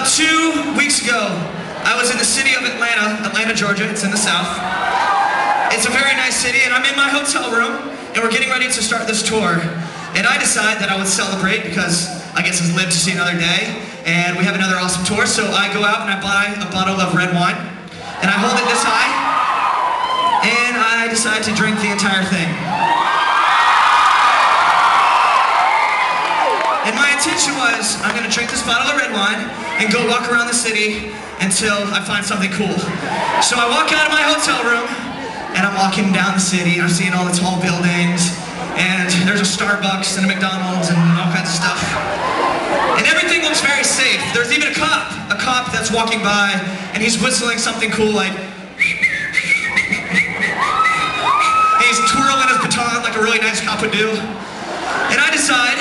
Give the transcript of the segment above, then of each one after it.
About 2 weeks ago, I was in the city of Atlanta, Georgia. It's in the South. It's a very nice city, and I'm in my hotel room, and we're getting ready to start this tour. And I decide that I would celebrate because I guess I've lived to see another day, and we have another awesome tour. So I go out and I buy a bottle of red wine, and I hold it this high, and I decide to drink the entire thing. And my intention was, I'm going to drink this bottle of red wine and go walk around the city until I find something cool. So I walk out of my hotel room, and I'm walking down the city, and I'm seeing all the tall buildings, and there's a Starbucks and a McDonald's and all kinds of stuff. And everything looks very safe. There's even a cop that's walking by, and he's whistling something cool like, and he's twirling his baton like a really nice cop would do. And I decide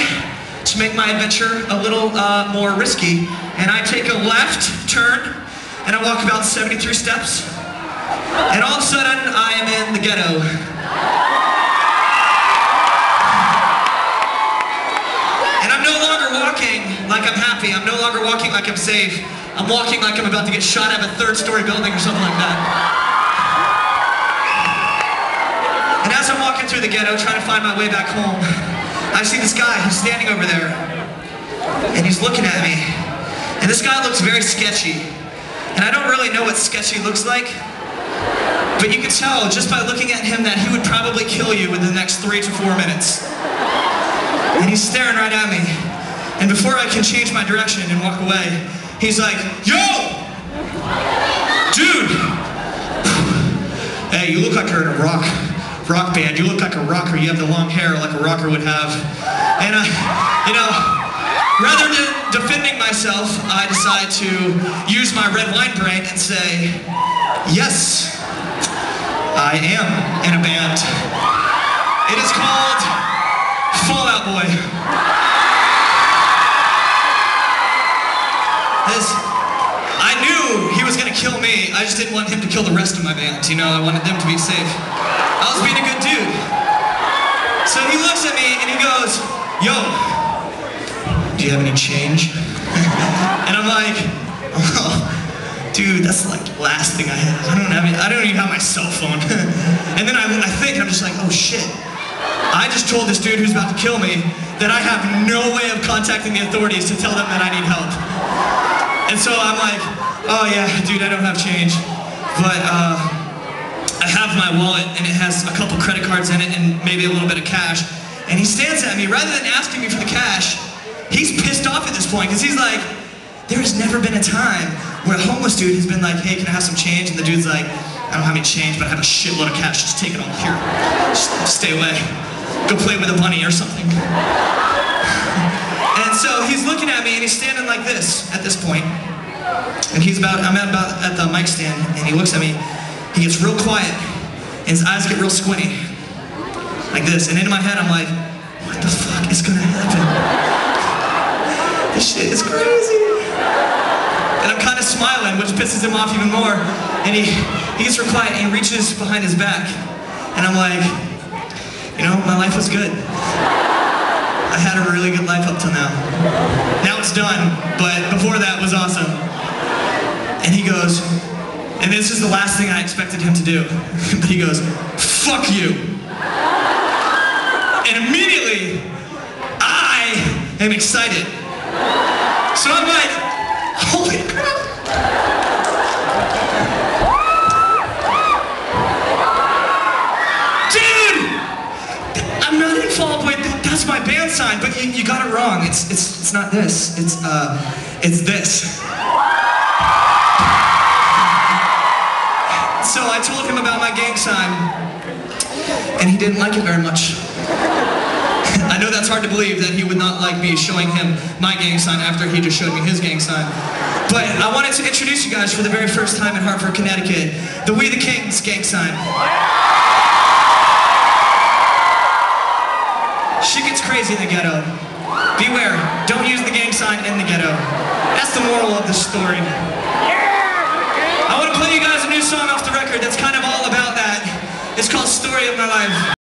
to make my adventure a little more risky, and I take a left turn, and I walk about 73 steps, and all of a sudden I am in the ghetto. And I'm no longer walking like I'm happy, I'm no longer walking like I'm safe, I'm walking like I'm about to get shot out of a third-story building or something like that. And as I'm walking through the ghetto trying to find my way back home, I see this guy, he's standing over there, and he's looking at me. And this guy looks very sketchy. And I don't really know what sketchy looks like, but you can tell just by looking at him that he would probably kill you in the next 3 to 4 minutes. And he's staring right at me. And before I can change my direction and walk away, he's like, "Yo! Dude! Hey, you look like you're in a rock band. You look like a rocker. You have the long hair like a rocker would have." And you know, rather than defending myself, I decide to use my red wine brain and say, "Yes, I am in a band. It is called Fall Out Boy." I knew he was gonna kill me. I just didn't want him to kill the rest of my band. You know, I wanted them to be safe. I was being a good dude. So he looks at me and he goes, "Yo, do you have any change?" And I'm like, "Oh, dude, that's like the last thing I have. I don't even have my cell phone." And then I think, I'm just like, "Oh shit. I just told this dude who's about to kill me that I have no way of contacting the authorities to tell them that I need help." And so I'm like, "Oh yeah, dude, I don't have change. But I have my wallet and it has a couple credit cards in it and maybe a little bit of cash." And he stands at me, rather than asking me for the cash, he's pissed off at this point because he's like, there has never been a time where a homeless dude has been like, "Hey, can I have some change?" And the dude's like, "I don't have any change, but I have a shitload of cash, just take it all here. Just stay away. Go play with a bunny or something." And so he's looking at me and he's standing like this at this point. And I'm about at the mic stand, and he looks at me, he gets real quiet, and his eyes get real squinty. Like this. And in my head I'm like, what the fuck is gonna happen? This shit is crazy. And I'm kind of smiling, which pisses him off even more. And he gets real quiet and he reaches behind his back. And I'm like, you know, my life was good. I had a really good life up till now. Now it's done, but before that was awesome. And he goes, and this is the last thing I expected him to do, but he goes, "Fuck you." And immediately, I am excited. So I'm like, holy crap. Dude! I'm not in Fall Out Boy, that's my band sign, but you got it wrong. It's not this, it's this. So I told him about my gang sign, and he didn't like it very much. I know that's hard to believe that he would not like me showing him my gang sign after he just showed me his gang sign. But I wanted to introduce you guys for the very first time in Hardtford, Connecticut, the We the Kings gang sign. Shit gets crazy in the ghetto. Beware, don't use the gang sign in the ghetto. That's the moral of the story. I want to play you guys a new song off the record that's kind of all about that. It's called Story of My Life.